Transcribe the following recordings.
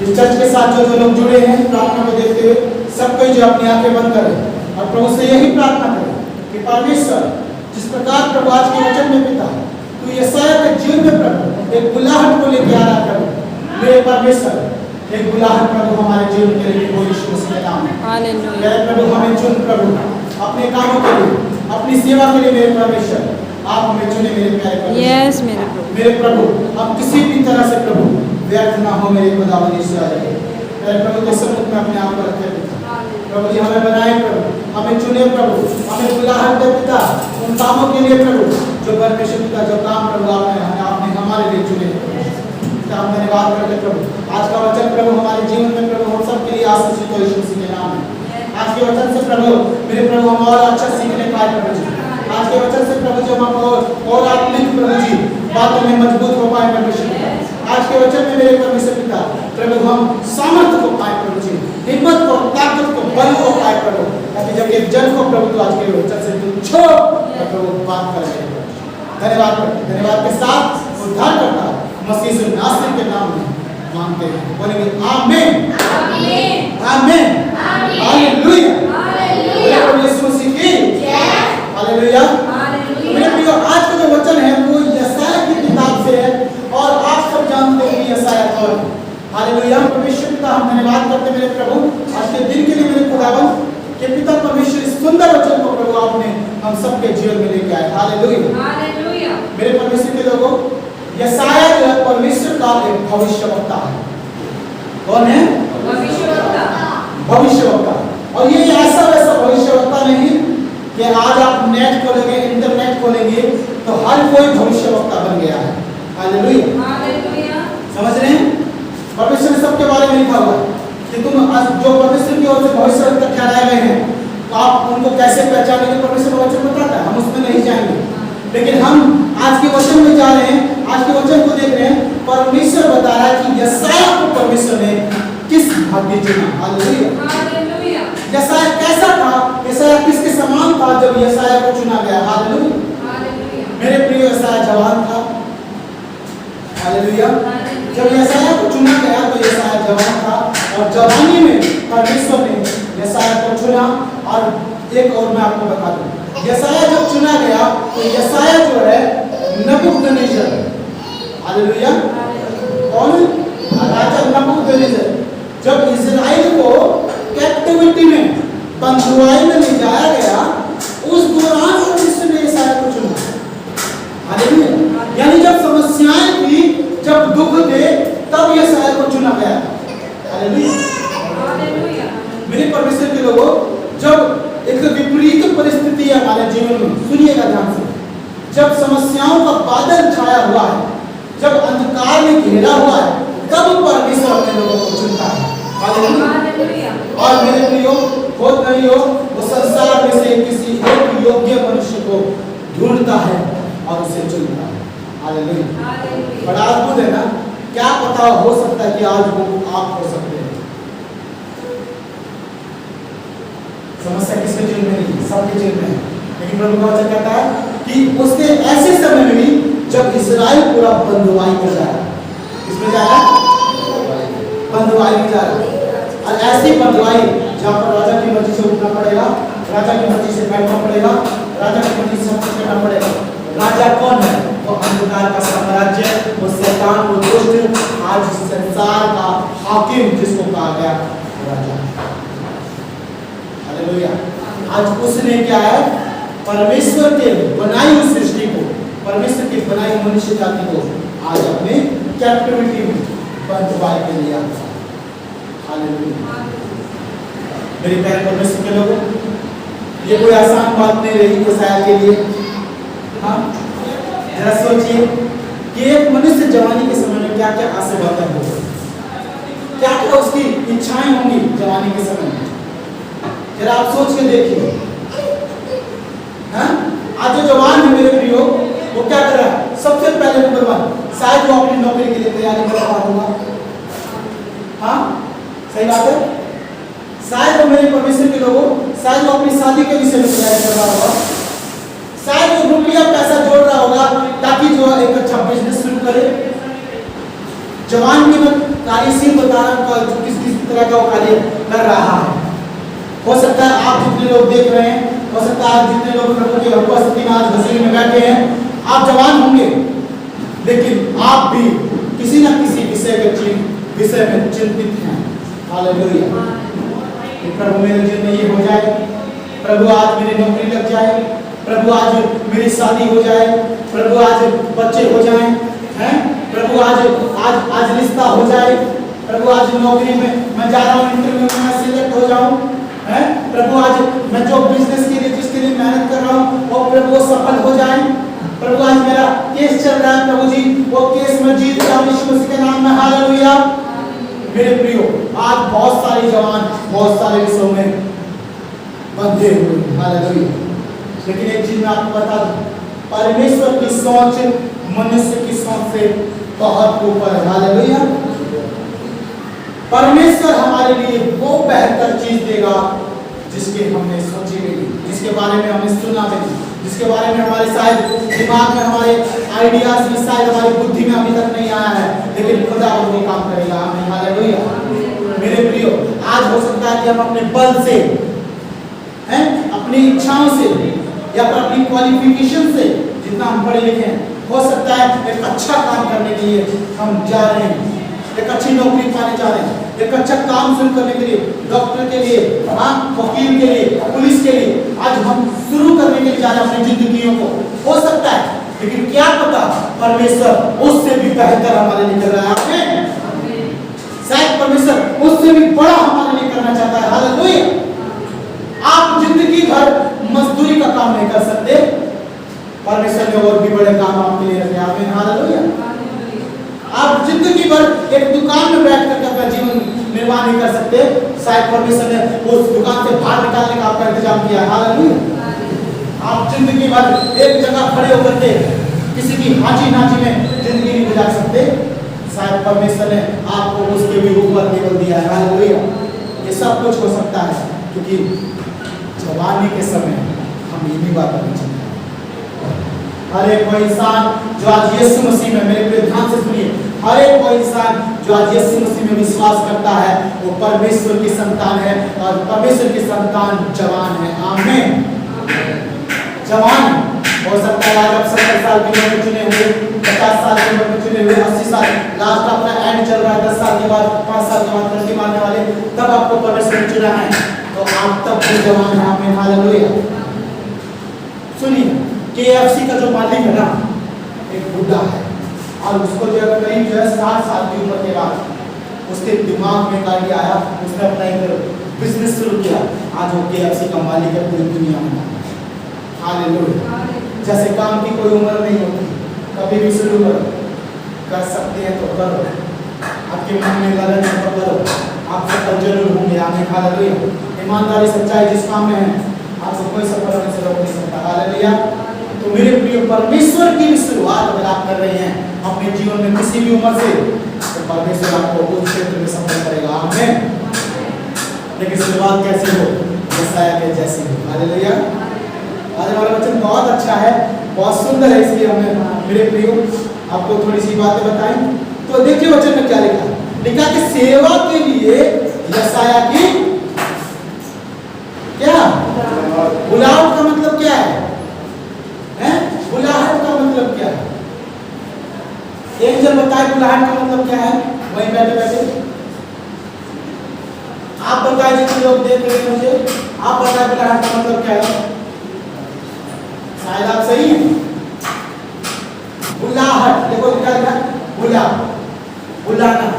इस चर्च के साथ जो लोग जुड़े हैं प्रार्थना को देखते हुए सब कोई जो अपनी आंखें बंद करे और प्रभु से यही प्रार्थना करे कि परमेश्वर जिस प्रकार प्रभु आज के वचन में पिता तू यशायाह के जीवन में प्रभु एक बुलाहट को लेके आ रहा प्रभु मेरे परमेश्वर एक बुलाहट प्रभु हमारे जीवन के लिए हो यीशु मसीह के नाम में हालेलुया प्रभु हमें चुन प्रभु अपने कामों के लिए अपनी सेवा के लिए मेरे परमेश्वर आप हमें चुने मेरे प्यारे प्रभु यस मेरे प्रभु हम किसी भी तरह से प्रभु व्यर्थ ना हो मेरे खुदावंद यीशु मेरे प्रभु के सम्मुख में अपने आप को रखे पिता प्रभु जी हमें बनाए प्रभु हमें चुने प्रभु हमें बुलाहट दे पिता उन कामों के लिए प्रभु जो परमेश्वर पिता जो काम प्रभु आपने हमारे लिए चुने हम धन्यवाद करते प्रभु आज का वचन प्रभु हमारे जीवन में प्रभु हम सब के लिए आशीषित हो यीशु मसीह के नाम में आज के वचन से प्रभु मेरे प्रभु हम और अच्छा सीखने पाए प्रभु जी आज के वचन से प्रभु जो हम और आत्मिक प्रभु जी बातों में मजबूत हो पाए परमेश्वर आज के वचन में मेरे परमेश्वर पिता प्रभु हम सामर्थ्य को पाए प्रभु जी हिम्मत को ताकत को बल को पाए प्रभु ताकि जब एक जन को प्रभु तो आज के वचन से तू छोड़ प्रभु बात कर रहे धन्यवाद के साथ उद्धार करता मसीह से नासरी के नाम में मांगते हैं बोलेंगे आमीन आमीन आमीन हालेलुया हालेलुया यीशु मसीह की जय हालेलुया मेरे प्रियो आज का जो वचन है वो यशायाह की किताब से है और आप सब जानते हैं यशायाह कौन है हालेलुया परमेश्वर पिता हम धन्यवाद करते मेरे प्रभु आज के दिन के लिए मेरे खुदावंद के पिता परमेश्वर इस सुंदर वचन को प्रभु आपने हम सबके जीवन में लेके आए हालेलुया हालेलुया मेरे परमेश्वर के लोगों यशायाह जो है परमेश्वर का एक भविष्यवक्ता है कौन है भविष्यवक्ता और ये ऐसा वैसा भविष्यवक्ता नहीं कि आज आप नेट खोलेंगे इंटरनेट खोलेंगे तो हर कोई भविष्यवक्ता बन गया है हालेलुया समझ रहे हैं परमेश्वर ने सबके बारे में लिखा हुआ है कि तुम आज जो परमेश्वर की ओर से भविष्यवक्ता ठहराए गए हैं तो आप उनको कैसे पहचानेंगे परमेश्वर का वचन बताता है हम उसमें नहीं जाएंगे लेकिन हम आज के वचन में जा रहे हैं आज के वचन को देख रहे हैं परमेश्वर बता रहा है कि यशायाह को परमेश्वर ने किस भाग्य चुना हालेलुया यशायाह कैसा था यशायाह किसके समान था जब यशायाह को चुना गया हालेलुया मेरे प्रिय यशायाह जवान था हालेलुया जब यशायाह को चुना गया तो यशायाह जवान था और जवानी में परमेश्वर ने यशायाह को चुना और एक और मैं आपको बता दूं यशायाह जब चुना गया तो यशायाह जो है नबूकदनेस्सर हालेलुया कौन राजा नबूकदनेस्सर जब इस्राएल को कैप्टिविटी में बंधुआई में ले जाया गया उस दौरान परमेश्वर ने यशायाह को चुना हालेलुया यानी जब समस्याएं थी जब दुख थे तब यशायाह को चुना गया हालेलुया मेरे परमेश्वर के लोगों जब एक विपरीत परिस्थिति है हमारे जीवन में सुनिएगा ध्यान से जब समस्याओं का बादल छाया हुआ है जब अंधकार में घेरा हुआ है तब परमेश्वर अपने लोगों को चुनता है हालेलुया और मेरे प्रियो हो नहीं हो वो संसार में से किसी एक योग्य मनुष्य को ढूंढता है और उसे चुनता है हालेलुया बड़ा अद्भुत है ना क्या पता हो सकता है कि आज वो आप हो सकते हैं समस्या किसके जीवन में नहीं सबके जीवन में है लेकिन प्रभु का वचन कहता है कि उसके ऐसे समय में भी जब इस्राएल पूरा बंधुआई में जा रहा है इसमें जा रहा है बंधुआई में जा रहा है और ऐसी बंधुआई जहाँ पर राजा की मर्जी से उठना पड़ेगा राजा की मर्जी से बैठना पड़ेगा राजा की मर्जी से सब कुछ करना पड़ेगा राजा कौन है वो अंधकार का साम्राज्य वो शैतान वो दुष्ट आज संसार का हाकिम जिसको कहा गया राजा हालेलुया आज उसने क्या है परमेश्वर के बनाई हुई सृष्टि को परमेश्वर की बनाई मनुष्य जाति को आज अपने कैप्टिविटी में बंधुआई के लिए आता हालेलुया मेरे प्यारे परमेश्वर के लोगों ये कोई आसान बात नहीं रही यशायाह के लिए हाँ जरा सोचिए कि एक मनुष्य जवानी के समय में क्या क्या आशा बातें होगी क्या क्या उसकी इच्छाएं होंगी जवानी के समय में जरा आप सोच के देखिए आज जो जवान है मेरे प्रियो वो क्या कर रहा है सबसे पहले नंबर 1 शायद वो अपनी नौकरी के लिए तैयारी कर रहा होगा हाँ सही बात है शायद वो मेरे परमेश्वर के लोगों शायद वो अपनी शादी के विषय में तैयारी कर रहा होगा शायद वो रुपया पैसा जोड़ रहा होगा ताकि जो एक अच्छा बिजनेस शुरू करे जवान की कार्यशील बता रहा हूँ किस किस तरह का वो कार्य कर रहा है। हो सकता है आप जितने लोग देख रहे हैं, हो सकता है आप जितने लोग प्रभु की उपस्थिति में आज हसीन में बैठे हैं, आप जवान होंगे, लेकिन आप भी किसी न किसी विषय में चिंतित हैं। हालेलुया। प्रभु मेरे जीवन में ये हो जाए, प्रभु आज मेरी नौकरी लग जाए, प्रभु आज मेरी शादी हो जाए, प्रभु आज बच्चे हो जाएं, हैं? प्रभु आज रिश्ता हो जाए, प्रभु आज नौकरी में मैं जा रहा हूँ, इंटरव्यू में मैं सिलेक्ट हो जाऊं, हैं? प्रभु आज मैं जो बिजनेस के लिए जिसके लिए मेहनत कर रहा हूँ वो प्रभु सफल हो जाए। प्रभु आज मेरा केस चल रहा है, प्रभु जी वो केस में जीत जाऊं यीशु मसीह के नाम में। हालेलुया। मेरे प्रियो, आज बहुत सारे जवान बहुत सारे विषयों में बंधे हुए हैं। हालेलुया। लेकिन एक चीज मैं आपको बता दूं, परमेश्वर की सोच मनुष्य की सोच से बहुत ऊपर है। हालेलुया। परमेश्वर हमारे लिए वो बेहतर चीज देगा जिसके हमने सोची नहीं, जिसके बारे में हमने सुना नहीं, जिसके बारे में हमारे शायद दिमाग में हमारे आइडियाज में शायद हमारी बुद्धि में अभी तक नहीं आया है, लेकिन खुदा वो काम करेगा। आमीन। हालेलुया। मेरे प्रियो, आज हो सकता है कि हम अपने बल से, हैं, अपनी इच्छाओं से या फिर अपनी क्वालिफिकेशन से जितना हम पढ़े लिखे हैं, हो सकता है एक अच्छा काम करने के लिए हम जा रहे हैं, एक अच्छी नौकरी पाने जा रहे हैं, एक अच्छा काम शुरू करने के लिए, डॉक्टर के लिए, हाँ, वकील के लिए, पुलिस के लिए आज हम शुरू करने के लिए जा रहे हैं अपनी जिंदगियों को। हो सकता है, लेकिन क्या पता परमेश्वर उससे भी बेहतर हमारे लिए कर रहा है। शायद परमेश्वर उससे भी बड़ा हमारे लिए करना चाहता है। हालेलुया। आप जिंदगी भर मजदूरी का काम नहीं कर सकते, परमेश्वर ने और भी बड़े काम आपके लिए रखे। आमीन। हालेलुया। आप जिंदगी भर एक दुकान में बैठ करके अपना जीवन निर्वाह नहीं कर सकते, शायद परमेश्वर ने उस दुकान से बाहर निकालने का आपका इंतजाम किया है। हालेलुया। आप जिंदगी भर एक जगह खड़े होकर के किसी की हाजी नाची में जिंदगी नहीं गुजार सकते, शायद परमेश्वर ने आपको उसके भी ऊपर लेवल दिया है। हालेलुया। ये सब कुछ हो सकता है क्योंकि जवानी के समय हम ये भी बात करनी चाहिए। हर एक वो इंसान जो आज यीशु मसीह में, मेरे प्रिय ध्यान से सुनिए, हर एक वो इंसान जो आज यीशु मसीह में विश्वास करता है वो परमेश्वर की संतान है, और परमेश्वर की संतान जवान है। आमीन। जवान हो सकता है आज आप 70 साल की उम्र में चुने हुए, 50 साल की उम्र में चुने हुए, 80 साल, लास्ट अपना एंड चल रहा है, 10 साल के बाद, 5 साल के बाद लड़की मारने वाले, तब आपको परमेश्वर ने चुना है, तो आप तब भी जवान हैं। आमीन। हालेलुया। सुनिए, KFC का जो मालिक है ना, एक बुढ़ा है, और उसको जो करीब 60 साल की उम्र के बाद उसके दिमाग में कार्य आया, उसने अपना एक बिजनेस शुरू किया। आज वो KFC का मालिक है पूरी दुनिया में। हालेलुया। जैसे काम की कोई उम्र नहीं होती, कभी भी शुरू करो, कर सकते हैं तो करो, आपके मन में लगन है तो करो, आप सफल जरूर होंगे। आमीन। हालेलुया। ईमानदारी सच्चाई जिस काम में है आपको कोई सफल होने से रोक नहीं सकता। हालेलुया। तो मेरे प्रिय, परमेश्वर की भी शुरुआत अगर आप कर रहे हैं अपने जीवन में किसी भी उम्र से, तो परमेश्वर आपको उस क्षेत्र में सफल करेगा। आमीन। लेकिन शुरुआत कैसे हो? यशायाह के जैसी हो। हालेलुया। आज हमारा वचन बहुत अच्छा है, बहुत सुंदर है, इसलिए हमने मेरे प्रियो आपको थोड़ी सी बातें बताई। तो देखिए वचन में क्या लिखा है। लिखा कि सेवा के लिए यशायाह की क्या बुलाहट का मतलब क्या है? बुलाहट का मतलब क्या है? एक जन बताए बुलाहट का मतलब क्या है, वहीं बैठे बैठे आप बताए, जितने लोग देख रहे हैं मुझे, आप बताए बुलाहट का मतलब क्या है? शायद आप सही हैं। बुलाहट, देखो क्या लिखा, बुला, बुलाना,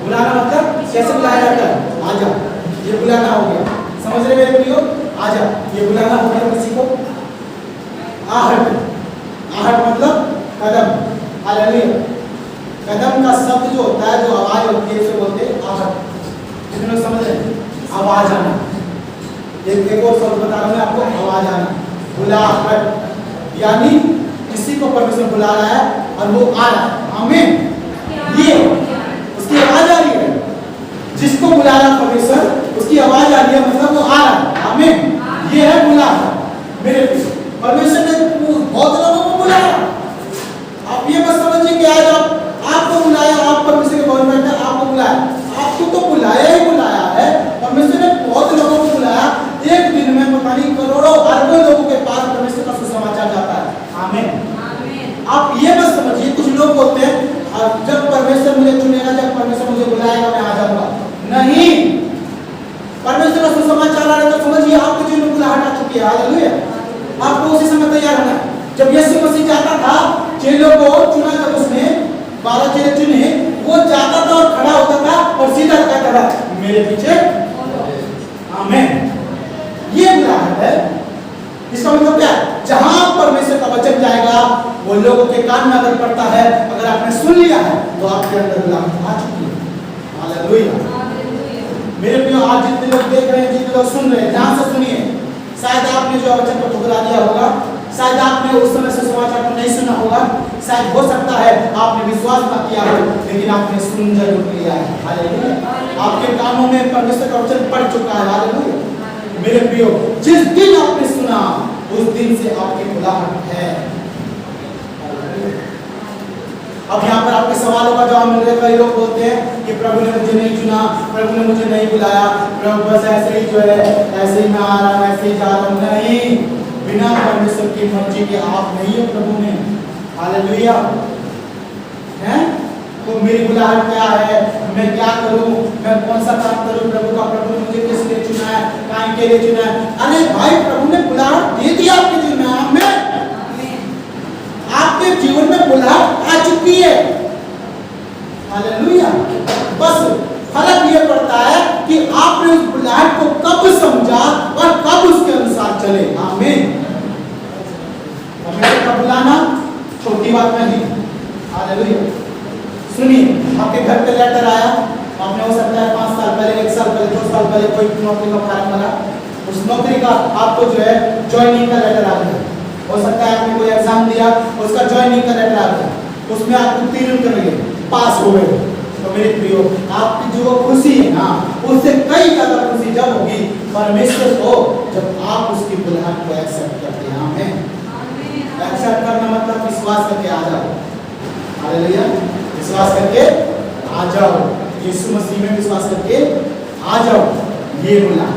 बुलाना मतलब कैसे बुलाया जाता है? आजा, ये बुलाना हो गया। समझ रहे मेरे प्रियो? आजा, ये बुलाना हो गया किसी को। आहट, आहट मतलब कदम। हालेलुया। कदम का शब्द जो होता है, जो आवाज होती है, उसे बोलते हैं आहट। कितने लोग समझ रहे हैं? आवाज आना। एक और शब्द बता रहा हूं मैं आपको, आवाज आना। बुलाहट यानी किसी को परमेश्वर बुला रहा है और वो आ रहा है। आमीन। ये उसकी आवाज आ रही है, जिसको बुला रहा परमेश्वर उसकी आवाज आ रही है, मतलब वो आ रहा है। आमीन। ये है बुलाहट। मेरे परमेश्वर ने बहुत लोगों को बुलाया। आप ये मत समझिए कि आज आपको बुलाया, आप परमेश्वर के भवन में बैठे, आपको जब परमेश्वर मुझे चुनेगा, जब परमेश्वर मुझे बुलाएगा मैं आ जाऊंगा। नहीं, परमेश्वर का सुसमाचार आ रहा है तो समझिए आपके जीवन में बुलाहट आ चुकी है। हालेलुया। आपको उसी समय तैयार होना है। जब यीशु मसीह जाता था, चेलों को चुना, जब उसने 12 चेले चुने, वो जाता था और खड़ा होता था और सीधा कहता था मेरे पीछे। आमीन। ये बुलाहट है। इसका मतलब क्या है? जहां परमेश्वर का वचन जाएगा वो लोगों के कान में अगर पड़ता है, अगर आपने सुन लिया है तो आपके अंदर बुलाहट आ चुकी है। हालेलुया। मेरे प्रियो, आज जितने लोग देख रहे हैं, जितने लोग सुन रहे हैं, ध्यान से सुनिए। शायद आपने जो वचन को ठुकरा दिया होगा, शायद आपने उस समय से समाचार को नहीं सुना होगा, शायद हो सकता है आपने विश्वास ना किया हो, लेकिन आपने सुन जरूर लिया है। हालेलुया। आपके कानों में परमेश्वर का वचन पड़ चुका है। हालेलुया। मेरे प्रियो, जिस दिन आपने सुना उस दिन से आपकी बुलाहट है। अब यहाँ पर आपके सवालों का जवाब मिल रहा है। कई लोग बोलते हैं कि प्रभु ने मुझे नहीं चुना, प्रभु ने मुझे नहीं बुलाया, प्रभु बस ऐसे ही जो है ऐसे ही मैं आ रहा हूँ, ऐसे ही जा रहा हूँ। नहीं, बिना परमेश्वर की मर्जी के आप नहीं हो प्रभु में। हालेलुया। हैं? तो मेरी बुलाहट क्या है, मैं क्या करूं, मैं कौन सा काम करूं प्रभु का? प्रभु ने मुझे किस लिए चुना है, काम के लिए चुना है? अरे भाई, प्रभु ने बुलाहट दे दी आपके जीवन में। आमीन। आपके जीवन में बुलाहट आ चुकी है। हालेलुया। बस फर्क ये पड़ता है कि आपने उस बुलाहट को कब समझा और कब उसके अनुसार चले। आमीन। परमेश्वर का बुलाना छोटी बात नहीं। हालेलुया। सुनिए, आपके घर पे लेटर आया, आपने हो सकता है 5 साल पहले, 1 साल पहले, 2 साल पहले कोई नौकरी का फॉर्म भरा, उस नौकरी का आपको जो है ज्वाइनिंग का लेटर आ गया। हो सकता है आपने कोई एग्जाम दिया, उसका ज्वाइनिंग का लेटर आ गया, उसमें आप उत्तीर्ण कर गए, पास हो गए। तो मेरे प्रियो, आपकी जो खुशी है ना, उससे कई ज्यादा खुशी जब होगी परमेश्वर को, जब आप उसकी बुलाहट को एक्सेप्ट करते हैं। आमीन। एक्सेप्ट करना मतलब विश्वास करके आ जाओ। हालेलुया। विश्वास करके आ जाओ, यीशु मसीह में विश्वास करके आ जाओ। ये बोला,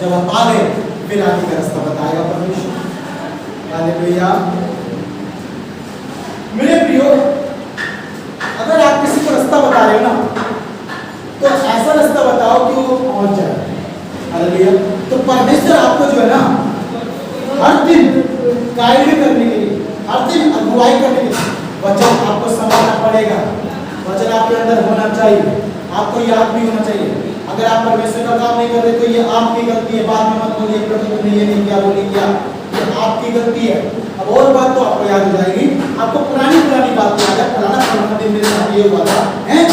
जब आप आ गए फिर आगे का रास्ता बताएगा परमेश्वर। हालेलुया। मेरे प्रियो, अगर आप किसी को रास्ता बता रहे हो ना, तो ऐसा रास्ता बताओ कि वो पहुंच जाए। हालेलुया। तो परमेश्वर आपको जो है ना हर दिन गाइड करने के लिए, हर दिन अगुवाई करने के लिए वचन आपको समझना पड़ेगा। वचन आपके अंदर होना चाहिए, आपको याद भी होना चाहिए। अगर आप परमेश्वर का काम नहीं कर रहे तो ये आपकी गलती है। बाद में मत बोलिए प्रभु तुमने ये नहीं किया, वो नहीं किया, ये आपकी गलती है। अब और बात तो आपको याद हो जाएगी, आपको पुरानी बात याद है, फलाना दिन मेरे साथ ये हुआ था, हैं?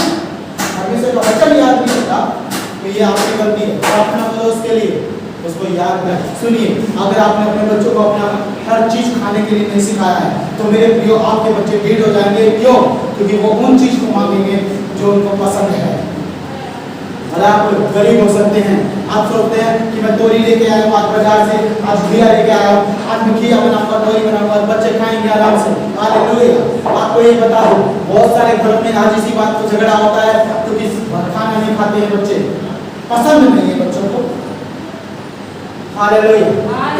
परमेश्वर का वचन याद नहीं होता तो ये आपकी गलती है। प्रार्थना करो उसके लिए, उसको याद रखें। सुनिए, अगर आपने अपने बच्चों को अपना हर चीज खाने के लिए नहीं सिखाया है तो मेरे प्रियो आपके बच्चे ढीठ हो जाएंगे। क्यों? क्योंकि वो उन चीज को मांगेंगे जो उनको पसंद है। और आप गरीब हो सकते हैं, आप सोचते हैं कि मैं तोरी लेके आया हूँ आज बाजार से, आज घिया लेके आया हूँ, आज मैं घिया बनाऊंगा, तोरी बनाऊंगा, बच्चे खाएंगे आराम से। हालेलुया। आपको ये बता दो, बहुत सारे घरों में आज इसी बात को झगड़ा होता है क्योंकि खाना नहीं खाते हैं बच्चे, पसंद नहीं है बच्चों को। हालेलुया।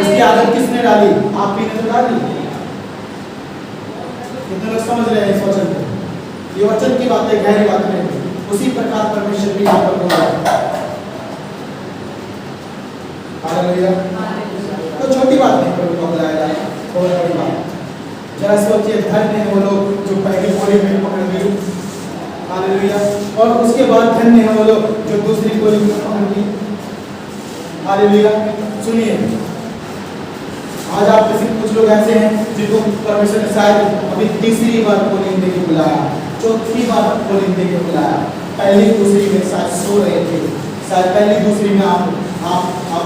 इसकी आदत किसने डाली? आप ही ने तो डाली। कितने लोग समझ रहे हैं इस वचन को? ये वचन की बातें गहरी बातें नहीं, उसी प्रकार परमेश्वर भी यहाँ पर बोल रहा है। हालेलुया। तो छोटी बात नहीं प्रभु को बुलाया जाए, बहुत बड़ी बात। जरा सोचिए, धन्य है वो लोग जो पहली कोली में पकड़ गए। हालेलुया। और उसके बाद धन्य है वो लोग जो दूसरी कोली में पकड़ गए। हालेलुया। सुनिए, आज आप में से कुछ लोग ऐसे हैं जिनको परमेश्वर ने शायद अभी तीसरी बार पोलिंग देके बुलाया, चौथी बार पोलिंग देके बुलाया। पहली दूसरी में शायद सो रहे थे, शायद पहली दूसरी में आप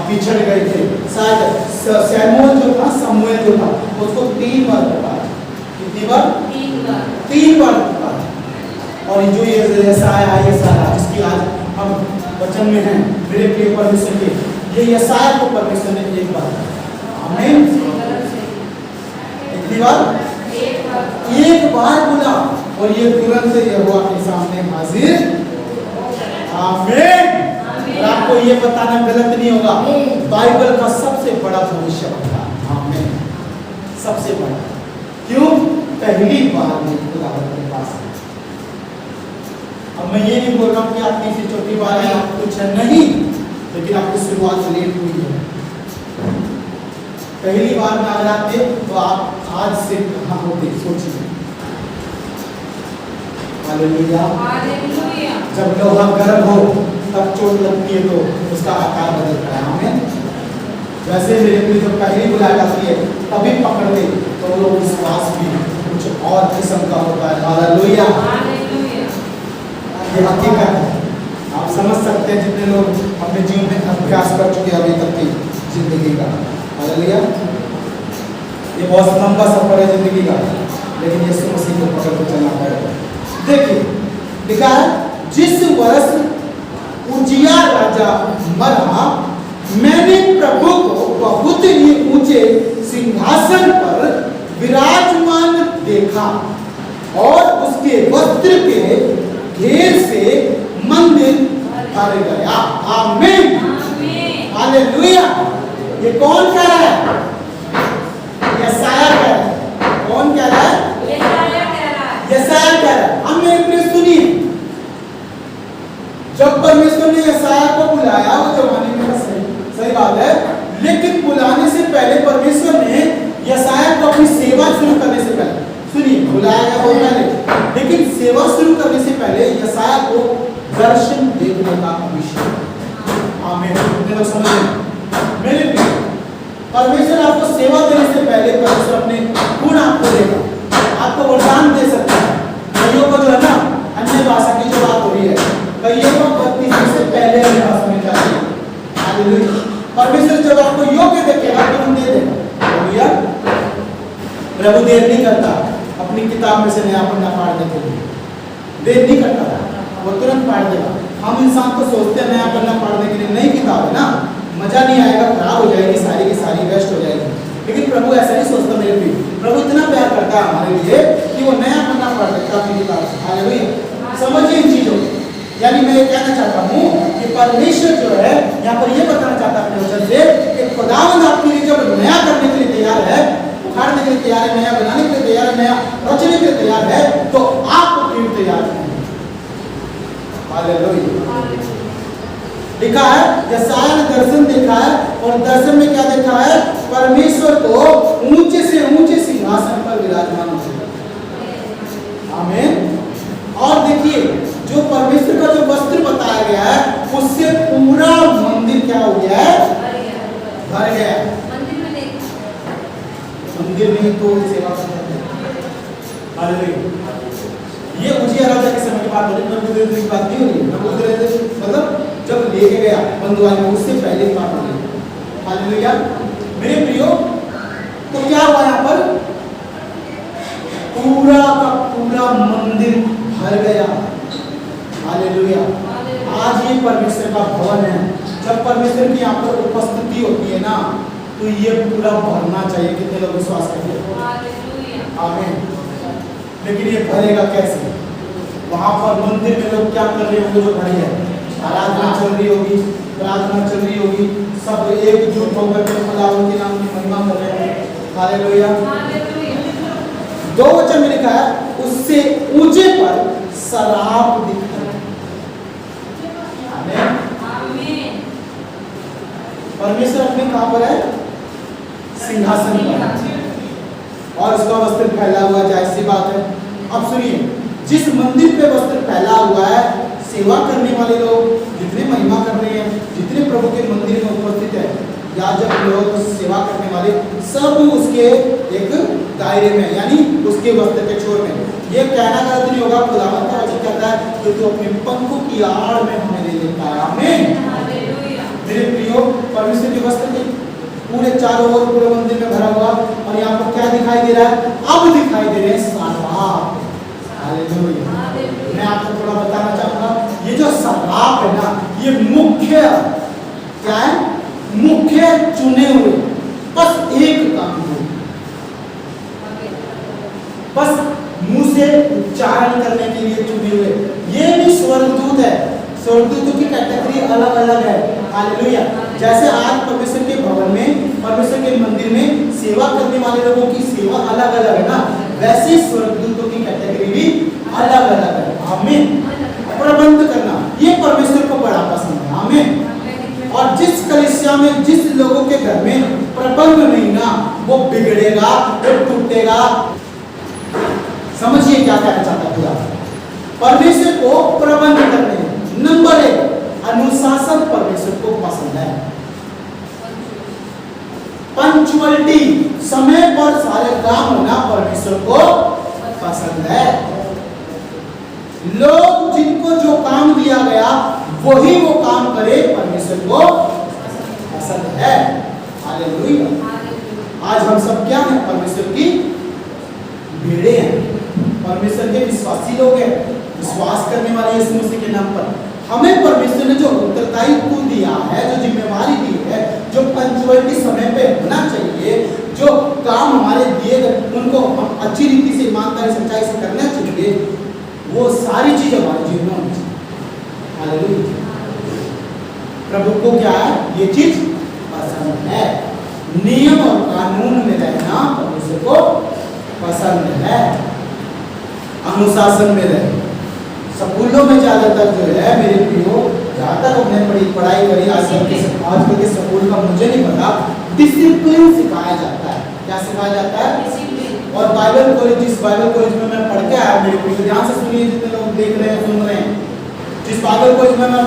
बिछड़ गए थे, शायद सैमुएल जो था, समूएल जो था, उसको 3 बार पुकारा। कितनी बार? 3 बार पुकारा। और जो ये यशायाह है, यशायाह जिसकी आज हम वचन में हैं, मेरे प्रिय परमेश्वर के, ये यशायाह को परमेश्वर ने 1 बार, आमीन, कितनी बार? 1 बार बोला और ये तुरंत से यहोवा के सामने हाजिर। आमीन। और आपको ये बताना गलत नहीं होगा, बाइबल का सबसे बड़ा भविष्यवक्ता। आमीन। सबसे बड़ा। क्यों? पहली बार में खुदावंद के पास मैं ये नहीं बोल रहा हूँ कि आप तीसरी चौथी बार आए आप कुछ है नहीं, लेकिन आपकी शुरुआत लेट हुई है। पहली बार में अगर आते तो आप आज से कहाँ होते सोचिए। हालेलुया। जब लोहा गर्म हो तब चोट लगती है तो उसका आकार बदलता है। हमें वैसे मेरे लिए जब पहली बुलाई जाती है तभी पकड़ते तो वो विश्वास भी कुछ और किस्म का होता है। हालेलुया। ये हकीकत है, आप समझ सकते हैं जितने लोग अपने जीवन में अभ्यास कर चुके हैं अभी तक की जिंदगी का। हालेलुया। ये बहुत लंबा सफर है जिंदगी का, लेकिन यीशु मसीह को पकड़ के चलना पड़ेगा। देखिए लिखा है, जिस वर्ष उजिया राजा मरा, मैंने प्रभु को बहुत ही ऊंचे सिंहासन पर विराजमान देखा और उसके वस्त्र के घेर से मंदिर भर गया। आमीन। हालेलुया। ये कौन कह रहा है? यशायाह कह रहा है। कौन कह रहा है? यशायाह कह रहा है। हम मेरे प्रिय सुनिए, जब परमेश्वर ने यशायाह को बुलाया वो जमाने में सही बात है, लेकिन बुलाने से पहले परमेश्वर ने यशायाह को अपनी सेवा शुरू करने से पहले, सुनिए, बुलाया गया बहुत पहले, लेकिन सेवा शुरू करने से पहले यशायाह को दर्शन देखने का अभिषेक। आमीन। कितने लोग समझ रहे हैं? मेरे प्रिय, परमेश्वर आपको सेवा देने से पहले परमेश्वर अपने गुण आपको देगा, आपको वरदान दे सकता है। कईयों को जो है ना अन्य भाषा की जो बात हो रही है, कईयों को बत्तीस से पहले अन्य भाषा में जाती है। हालेलुया। परमेश्वर जब आपको योग्य देखेगा तो हम दे देगा। हालेलुया। प्रभु देर नहीं करता अपनी किताब में से नया पन्ना फाड़ने के लिए, देर नहीं करता, वो तुरंत फाड़ देगा। हम इंसान को सोचते हैं नया पन्ना फाड़ने के लिए, नई किताब है ना, मजा नहीं आएगा, खराब हो जाएगी, सारी की सारी वेस्ट हो जाएगी। लेकिन प्रभु ऐसा नहीं सोचता मेरे भी। प्रभु इतना प्यार करता है हमारे लिए कि वो नया पन्ना फाड़ देता है अपनी किताब से। हालेलुया। समझिए इन चीजों को। यानी मैं ये कहना चाहता हूँ कि परमेश्वर जो है यहाँ पर ये बताना चाहता है अपने वचन से कि खुदावंद आपके लिए जब नया करने के लिए तैयार है, उखाड़ने के लिए तैयार है, नया बनाने के लिए तैयार है, नया रचने के लिए तैयार है, तो आप भी तैयार हैं। हालेलुया। लिखा है यशायाह ने दर्शन देखा है, और दर्शन में क्या देखा है? परमेश्वर को ऊंचे से ऊंचे सिंहासन पर विराजमान होते। आमीन। और देखिए जो परमेश्वर का जो वस्त्र बताया गया है उससे पूरा मंदिर क्या हो गया है? भर गया। मंदिर में तो सेवा करते हैं। हालेलुया। ये उजिया राजा के समय की बात हो रही है, नबूकदनेस्सर की बात नहीं हो रही। नबूकदनेस्सर मतलब जब लेके गया बंदुआई में, उससे पहले की बात हो रही है। हालेलुया। मेरे प्रियो, तो क्या हुआ यहाँ पर? पूरा का पूरा मंदिर भर गया। हालेलुया। आज ये परमेश्वर का भवन है। जब परमेश्वर की यहाँ पर उपस्थिति होती है ना, तो ये पूरा भरना चाहिए। कितने लोग विश्वास करते हैं? आमीन। लेकिन ये भरेगा कैसे? वहां पर मंदिर में लोग क्या कर रहे होंगे? जो खड़े हैं, आराधना चल रही होगी, प्रार्थना चल रही होगी, सब एकजुट होकर के खुदावंद के नाम की महिमा कर रहे हैं। हालेलुया। दो वचन में लिखा है, उससे ऊंचे पर शराब दिखाई। आमीन। परमेश्वर अपने कहां पर है? सिंहासन पर, और उसका वस्त्र फैला हुआ, जाहिर सी बात है। अब सुनिए, जिस मंदिर पे वस्त्र फैला हुआ है, सेवा करने वाले लोग जितने महिमा कर रहे हैं, जितने प्रभु के मंदिर में उपस्थित है, याजक लोग, सेवा करने वाले, सब उसके एक दायरे में, यानी उसके वस्त्र के छोर में। ये कहना गलत नहीं होगा, खुदावंद का वचन कहता है कि तू अपने पंखों की आड़ में हमें ले लेता है। आमीन। मेरे प्रियो, परमेश्वर के वस्त्र के पूरे चारों ओर पूरे मंदिर में भरा हुआ, और यहाँ पर क्या दिखाई दे रहा है? अब दिखाई दे रहे हैं शराब। हालेलुया। मैं आपको थोड़ा बताना चाहूंगा, ये जो शराब है ना, ये मुख्य क्या है? मुख्य चुने हुए, बस एक काम हो, बस मुंह से उच्चारण करने के लिए चुने हुए। ये भी स्वर्गदूत है। स्वर्गदूतों की कैटेगरी अलग अलग है। हालेलुया। जैसे आज परमेश्वर के भवन में, परमेश्वर के मंदिर में सेवा करने वाले लोगों की सेवा अलग अलग है ना, वैसे स्वर्गदूतों की कैटेगरी भी अलग अलग है। आमीन। प्रबंध करना, ये परमेश्वर को बड़ा पसंद है। आमीन। और जिस कलीसिया में, जिस लोगों के घर में प्रबंध नहीं ना, वो बिगड़ेगा, वो टूटेगा। समझिए क्या कहना चाहता खुदा। परमेश्वर को प्रबंध करने, नंबर 1 अनुशासन परमेश्वर को पसंद है। पंक्चुअलिटी, समय पर सारे काम होना परमेश्वर को पसंद है। लोग जिनको जो काम दिया गया वही वो काम करे, परमेश्वर को पसंद है। हालेलुया। आज हम सब क्या हैं? परमेश्वर की भेड़े हैं, परमेश्वर के विश्वासी लोग हैं, विश्वास करने वाले यीशु मसीह के नाम पर। हमें परमेश्वर ने जो उत्तरदायित्व दिया है, जो जिम्मेवारी दी है, जो पंक्चुअलिटी समय पे होना चाहिए, जो काम हमारे दिए गए उनको हम अच्छी रीति से, ईमानदारी, सच्चाई से करना चाहिए, वो सारी चीज हमारे जीवन में होनी चाहिए। हालेलुया। प्रभु को क्या है? ये चीज पसंद है। नियम और कानून में रहना परमेश्वर को पसंद है। अनुशासन में रहे। स्कूलों में ज्यादातर जो है मेरे प्रियो, जहाँ तक हमने पढ़ाई करी आजकल के स्कूल का मुझे नहीं पता, डिसिप्लिन सिखाया जाता है। क्या सिखाया जाता है? और बाइबल कॉलेज, जिस बाइबल कॉलेज में मैं पढ़ के आया, मेरे प्रियो ध्यान से सुनिए, जितने लोग देख रहे हैं, सुन रहे हैं, जिस बाइबल कॉलेज में मैं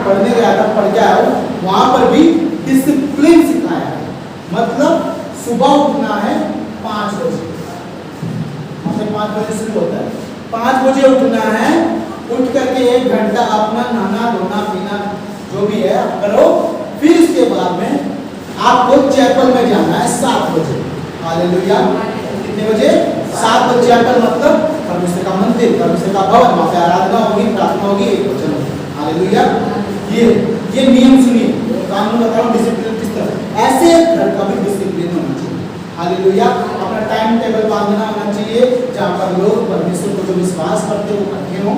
पढ़ने गया था, पढ़ के आया हूँ, वहाँ पर भी डिसिप्लिन सिखाया है। मतलब सुबह उठना है 5 बजे, 5 बजे शुरू होता है, 5 बजे उठना है। उठ करके 1 घंटा अपना नहाना धोना पीना जो भी है करो, फिर उसके बाद में आपको चैपल में जाना है 7 बजे। हालेलुया। कितने बजे? 7 बजे। चैपल मतलब परमेश्वर का मंदिर, परमेश्वर का भवन, वहाँ पे आराधना होगी, प्रार्थना होगी, एक वचन होगी। हालेलुया। ये नियम सुनिए, कानून बताओ, डिसिप्लिन किस तरह। ऐसे घर का भी डिसिप्लिन होना चाहिए। हालेलुया। अपना टाइम टेबल बांधना होना चाहिए, जहाँ पर लोग परमेश्वर को जो विश्वास करते वो इकट्ठे हों।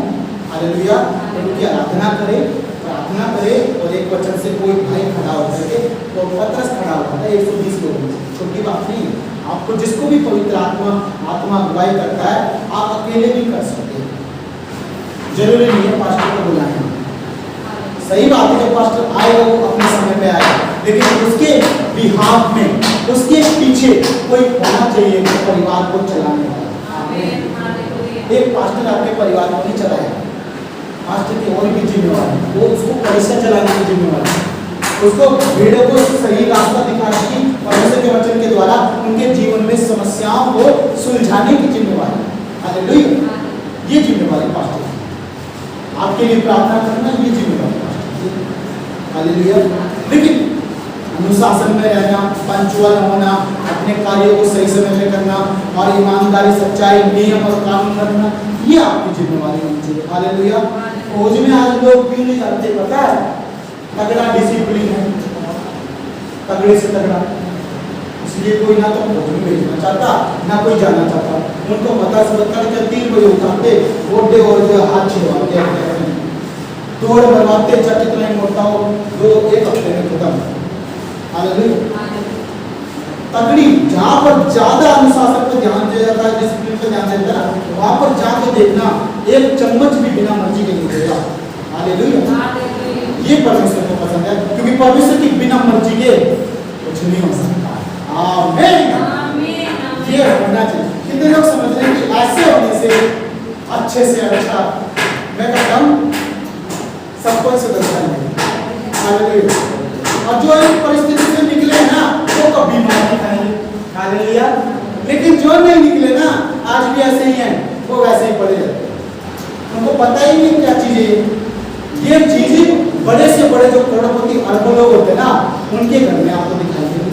हालेलुया। उनकी आराधना करें, प्रार्थना करें, और एक वचन से कोई भाई खड़ा होकर के, तो पतरस खड़ा होता है 120 लोगों में, छोटी बात नहीं है। आपको जिसको भी पवित्र आत्मा अगुवाई करता है, आप अकेले भी कर सकते हैं, जरूरी नहीं है पास्टर को बुलाना। सही बात है, जब पास्टर आएगा वो अपने समय पे आएगा, लेकिन उसके बिहाफ में, उसके पीछे कोई होना चाहिए जो परिवार को चलाने वाला। एक पास्टर आपके परिवार को नहीं चलाएगा, पास्टर की और भी जिम्मेवारी, वो उसको कलीसिया चलाने की जिम्मेवारी, उसको भीड़ों को सही रास्ता दिखाने की, परमेश्वर के वचन के द्वारा उनके जीवन में समस्याओं को सुलझाने की जिम्मेवारी। हालेलुया। ये जिम्मेवारी पास्टर की। आपके लिए प्रार्थना करना, ये जिम्मेवारी पास्टर की। हालेलुया। लेकिन अनुशासन में रहना, पंक्चुअल होना, अपने कार्यों को सही समय में करना, और ईमानदारी, सच्चाई, नियम और कानून रखना, ये आपकी जिम्मेवारी होनी चाहिए। हालेलुया। फौज में आज लोग क्यों नहीं जाते पता है? तगड़ा डिसिप्लिन है, तगड़े से तगड़ा, इसलिए कोई ना तो फौज में भेजना चाहता, ना कोई जाना चाहता। उनको पता से 3 बजे उठाते, गोडे और जो हाथ छिड़वाते, दौड़ मरवाते, चाहे कितना ही मोटा हो, 1 हफ्ते में खत्म। हालेलुया। तगड़ी, जहाँ पर ज्यादा अनुशासन पर ध्यान दिया जाता है, डिसिप्लिन पर ध्यान दिया जाता है, वहाँ पर जाके देखना 1 चम्मच भी बिना मर्जी के नहीं देगा। हालेलुया। ये परमेश्वर को पसंद है, क्योंकि परमेश्वर की बिना मर्जी के कुछ नहीं हो सकता। आमीन। ये होना चाहिए। कितने लोग समझ रहे हैं कि ऐसे होने से अच्छे से अच्छा, मैं कहता हूँ सबको सुधर जाएंगे। हालेलुया। और जो इस परिस्थिति से निकले ना, वो कभी मार नहीं खाएंगे। हालेलुया। लेकिन जो नहीं निकले ना, आज भी ऐसे ही हैं, वो वैसे ही पड़े रहते हैं, उनको पता ही नहीं क्या चीज है ये चीजें। बड़े से बड़े जो करोड़पति अरबों लोग होते हैं ना, उनके घर में आपको दिखाई देगी,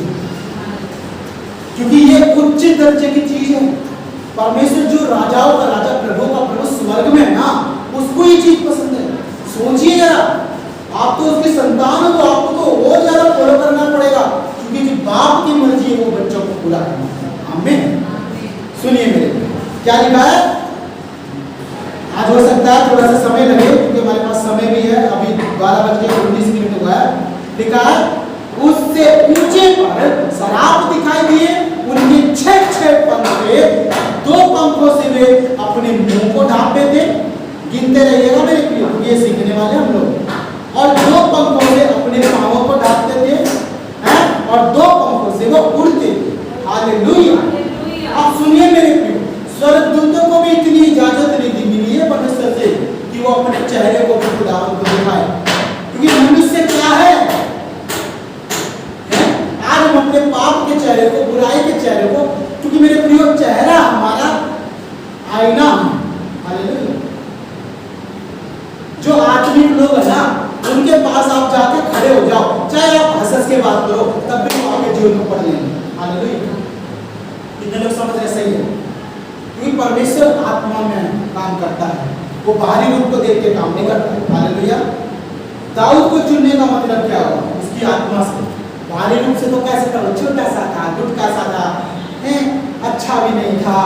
क्योंकि ये उच्च दर्जे की चीज है। परमेश्वर जो राजाओं का राजा, प्रभु का प्रभु स्वर्ग में है ना, उसको ये चीज पसंद है। सोचिए जरा, आप तो उसकी संतान हो, तो आपको तो और ज्यादा फॉलो करना पड़ेगा, क्योंकि जो बाप की मर्जी है वो बच्चों को पूरा करना है। आमीन। सुनिए मेरे, क्या लिखा है? आज हो सकता है थोड़ा सा समय लगे, क्योंकि हमारे पास समय भी है, अभी 12:19 हुआ है। लिखा है, उससे ऊंचे पर सराप दिखाई दिए, उनके 6 पंख थे, 2 पंखों से वे अपने मुंह को ढांपते थे। गिनते रहिएगा मेरे प्रिय, ये सीखने वाले हम लोग। और 2 पंखों से अपने पांवों को ढांपते थे, हैं, और 2 पंखों से वो उड़ते थे। हालेलुया। अब सुनिए मेरे प्रियो, स्वर्गदूतों को भी इतनी इजाजत नहीं मिली है परमेश्वर से कि वो अपने चेहरे को भी खुदावंत को दिखाए, क्योंकि मनुष्य क्या है? आज हम अपने पाप के चेहरे को, बुराई के चेहरे को, क्योंकि मेरे प्रियो चेहरा हमारा आईना है। हालेलुया। जो आत्मिक लोग है ना, उनके पास आप जाके खड़े हो जाओ, चाहे आप हंस के बात करो, तब भी वो आपके जीवन में पढ़ लेंगे। हालेलुया। कितने लोग समझ रहे? सही है, क्योंकि परमेश्वर आत्मा में काम करता है, वो बाहरी रूप को देख के काम नहीं करता। हालेलुया। दाऊद को चुनने का मतलब क्या हुआ? उसकी आत्मा से। बाहरी रूप से तो कैसे था? छोटा सा था, गुटका सा था, अच्छा भी नहीं था,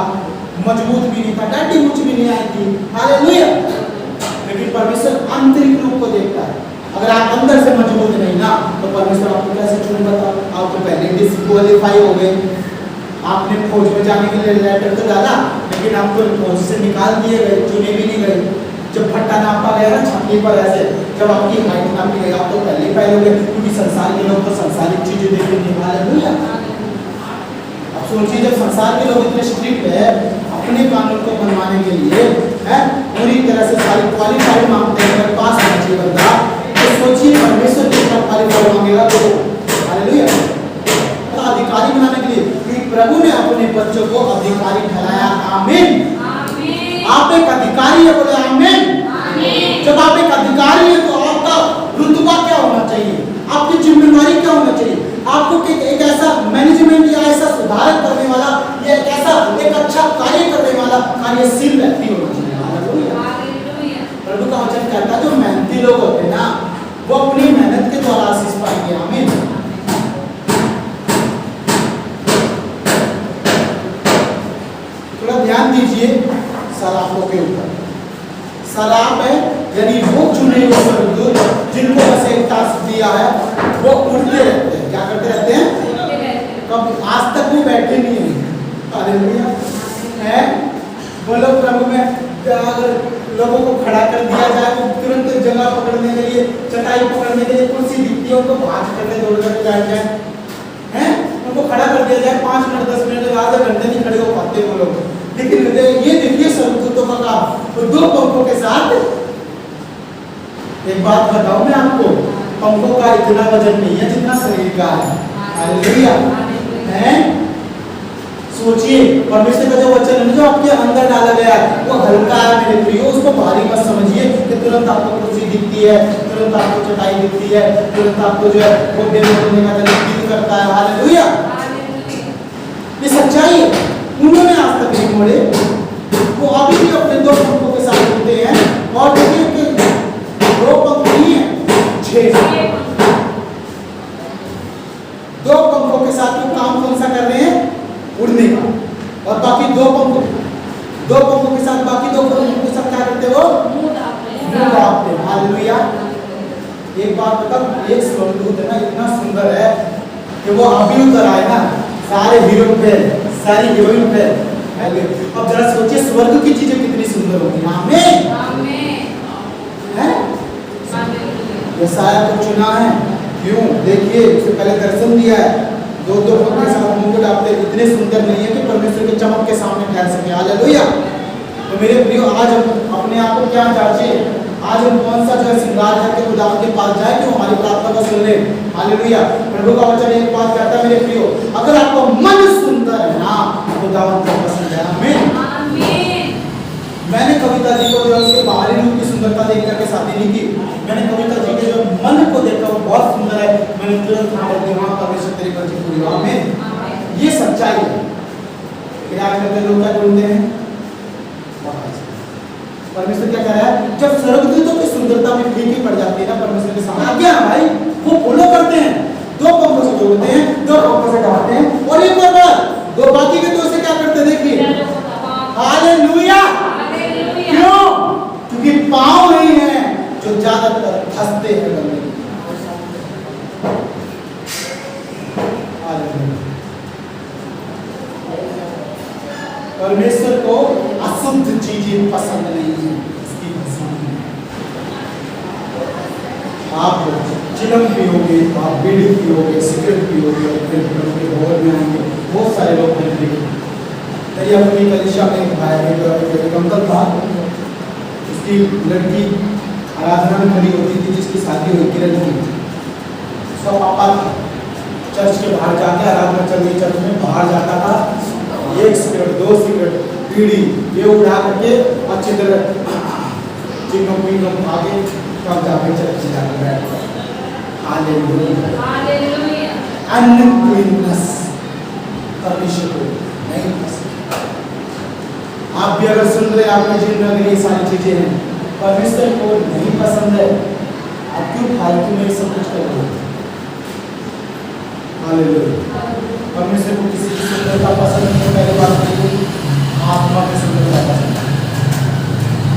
मजबूत भी नहीं था, डांटी मुझ भी नहीं आई थी। हालेलुया। लेकिन परमेश्वर आंतरिक रूप को देखता है। अगर आप अंदर से मजबूत नहीं ना, तो परमेश्वर आपको कैसे चुन? बताओ। आप तो पहले डिस्क्वालीफाई हो गए, आपने फौज में जाने के लिए लेटर तो डाला, लेकिन आपको फौज से निकाल दिए गए, चुने भी नहीं गए। जब फट्टा नापा गया ना छाती पर, ऐसे जब आपकी हाइट नापी गई, आप तो पहले फाइल हो गए, क्योंकि संसार के लोग तो संसारिक चीजें देखेंगे। हालेलुया। अब सोचिए, जब संसार के लोग इतने स्ट्रिक्ट है अपने कानून को बनवाने के लिए, है, पूरी तरह से सारी क्वालिफाइड मांगते हैं, अगर पास होना चाहिए बंदा, तो सोचिए परमेश्वर कितना क्वालिफाइड मांगेगा। तो हालेलुया। अधिकारी बनाने के लिए, क्योंकि प्रभु ने अपने बच्चों को अधिकारी ठहराया। आमीन। आप एक अधिकारी है, बोले आमीन। जब आप एक अधिकारी है तो आपका रुतबा क्या होना चाहिए? आपकी जिम्मेदारी क्या होना चाहिए? आपको एक ऐसा मैनेजमेंट या ऐसा सुधार करने वाला या ऐसा एक अच्छा कार्य करने वाला कार्यशील व्यक्ति होना चाहिए। प्रभु का वचन कहता है जो मेहनती लोग होते हैं ना, वो अपनी मेहनत के द्वारा आशीष पाएंगे। आमीन। थोड़ा ध्यान दीजिए सराफों के ऊपर। सराफ है यानी वो चुने हुए स्वर्गदूत जिनको बस एक टास्क दिया है, वो उड़ते रहते हैं। क्या करते रहते हैं? कब आज तक वो बैठे नहीं हैं। हालेलुया। है, बोलो प्रभु में अगर लोगों को खड़ा कर दिया जाए, वो तुरंत जगह पकड़ने के लिए, चटाई पकड़ने के लिए कुर्सी दिखती है, उनको भाग करके दौड़ कर बैठ जाए, हैं, उनको खड़ा कर दिया जाए, 5 मिनट 10 मिनट आधे घंटे नहीं खड़े हो पाते वो लोग। लेकिन ये देखिए स्वर्गदूतों का काम, तो 2 पंखों के साथ। एक बात बताऊं मैं आपको, पंखों का इतना वजन नहीं है जितना शरीर का है। हालेलुया। हैं, सोचिए परमेश्वर का जो वचन है जो आपके अंदर डाला गया है, वो हल्का है मेरे प्रियो, उसको भारी मत समझिए कि तुरंत आपको कुर्सी दिखती है, तुरंत आपको चटाई दिखती है, तुरंत आपको जो है वो देने का दिल करता है। हालेलुया। ये सच्चाई है। उन्होंने आज तक नहीं मोड़े, वो अभी भी अपने 2 पंखों के साथ उड़ते हैं। और देखिए 2 पंख नहीं है, 6 2 पंखों के साथ वो काम कौन सा कर रहे हैं? उड़ने का। और बाकी 2 पंखों के साथ बाकी 2 पंखों के साथ क्या करते? वो मुंह ढांपते हैं। हालेलुया। एक बात बताओ, एक स्वर्गदूत है ना, इतना सुंदर है कि वो अभी उतर आए ना, सारे हीरो पे, सारी हीरोइन पे। अब जरा सोचिए स्वर्ग की चीजें कितनी सुंदर होंगी। आमीन। है, यशायाह को चुना है, क्यों? देखिए उससे पहले दर्शन दिया है, 2 पंख के साथ मुंह को ढांपते, इतने सुंदर नहीं है कि परमेश्वर के चमक के सामने ठहर सके। हालेलुया। तो मेरे प्रियो, आज हम अपने आप को क्या जांचे? आज हम कौन सा जो है श्रृंगार करके खुदावंत के पास जाए कि वो हमारी प्रार्थना को सुन ले। हालेलुया। प्रभु का वचन एक बात कहता है मेरे प्रियो, अगर आपका मन सुंदर है ना, खुदावंत को पसंद है। आमीन। मैंने कविता जी को जो उसके बाहरी रूप की सुंदरता देख करके शादी नहीं की, मैंने कविता जी के जो मन को देखा वो बहुत सुंदर है, मैंने तुरंत परमेश्वर तेरी मर्जी पूरी हो। आमीन। ये सच्चाई है। क्या करते लोग? क्या ढूंढते हैं? परमेश्वर क्या कह रहा है? जब स्वर्गदूतों की सुंदरता में फीकी पड़ जाती है ना परमेश्वर के सामने, क्या भाई वो फॉलो करते हैं, 2 पंखों से जोड़ते हैं, 2 पंखों से ढांपते हैं, और एक बार 2 बाकी के 2 से क्या करते हैं? देखिए। हालेलुया। क्यों? क्योंकि पांव नहीं है जो ज्यादातर फंसते हैं बंदे। परमेश्वर को अशुद्ध चीजें पसंद नहीं है, इसकी पसंद है। आप चिलम पियोगे, आप बीड़ी पियोगे, सिगरेट पियोगे, फिर प्रभु के भवन में आएंगे। बहुत सारे लोग मिलेंगे। तरी अपनी कलिशा में एक भाई एक अंकल था, उसकी लड़की आराधना में खड़ी होती थी, जिसकी शादी हुई किरण की। उसका पापा चर्च के बाहर जाके आराधना चल रही, चर्च में बाहर जाता था, 1 सिगरेट 2 सिगरेट बीड़ी ये उड़ा करके अच्छी तरह चिंगम विंगम खा के तब जाके चर्च जाकर बैठता। हालेलुया। अनक्लीननेस परमेश्वर को नहीं पसंद। आप भी अगर सुन रहे, आपके जीवन में ये सारी चीजें हैं, परमेश्वर को नहीं पसंद है, आप क्यों फालतू में सब कुछ कर रहे हो? हालेलुया। परमेश्वर को किसी की सुंदरता पसंद नहीं है, पहली बात आत्मा की सुंदरता पसंद है।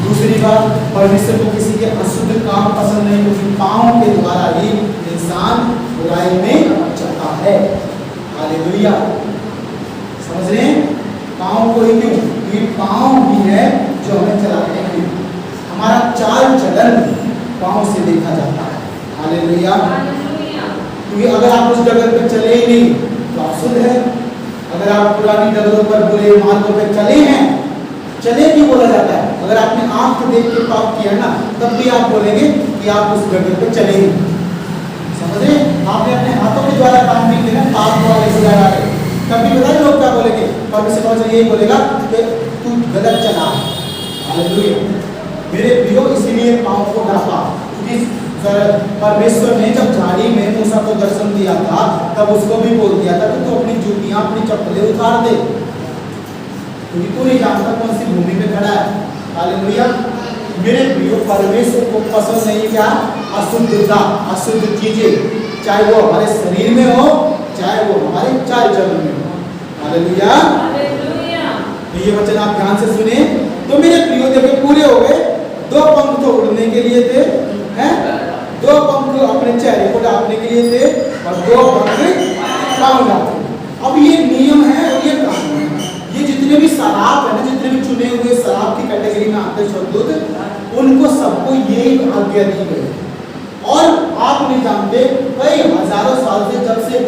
दूसरी बात, परमेश्वर को किसी के अशुद्ध काम पसंद नहीं, क्योंकि पाँव के द्वारा ही इंसान बुराई में चलता है। हालेलुया। समझ रहे हैं? पाँव को ही क्यों? क्योंकि पाँव ही है जो हमें चलाते हैं। हमारा चाल चलन पाँव से देखा जाता है। हालेलुया। क्योंकि अगर आप उस डगर पर चले ही नहीं तो आप शुद्ध है। अगर आप पुरानी डगरों पर बुरे मार्गों पर चले हैं, चले क्यों बोला जाता है? अगर आपने आंख देख के पाप किया ना, तब भी आप बोलेंगे कि आप उस डगर पर चले ही। समझ रहे? आपने अपने हाथों के द्वारा काम नहीं किया, पाप वाले से जा रहा है, तब भी बताइए लोग क्या बोलेंगे? परमेश्वर यही बोलेगा कि तू गलत चला। हालेलुया। मेरे प्रियो, इसीलिए पाँव को ढांपा, क्योंकि परमेश्वर ने जब झाड़ी में मूसा को दर्शन दिया था, तब उसको भी बोल दिया था कि तू अपनी जूतियां, अपनी चप्पलें उतार दे, क्योंकि तू नहीं जानता कौन सी भूमि पे खड़ा है। हालेलुया। मेरे प्रियो, परमेश्वर को पसंद नहीं क्या? अशुद्धता, अशुद्ध चीजें, चाहे वो हमारे शरीर में हो, चाहे वो हमारे चाल चलन में हो। हालेलुया। तो ये वचन आप ध्यान से सुने। तो मेरे प्रियो, देखिए पूरे हो गए। 2 पंख तो उड़ने के लिए थे, हैं? 2 पंख अपने चेहरे को ढांपने के लिए थे, और 2 पंख पाँव ढांपने। अब ये नियम है और ये कानून है। ये जितने भी शराब है ना, जितने भी चुने हुए शराब की कैटेगरी में आते स्वर्गदूत, उनको सबको यही आज्ञा दी गई। और आप नहीं जानते, कई हजारों साल से जब से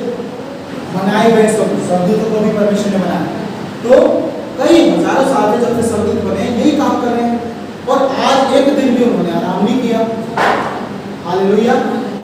बनाए गए स्वर्गदूतों को भी परमेश्वर ने बनाया, तो कई हजारों साल से जब से स्वर्गदूत बने यही काम कर रहे हैं, और आज एक दिन भी उन्होंने आराम नहीं किया। हालेलुया।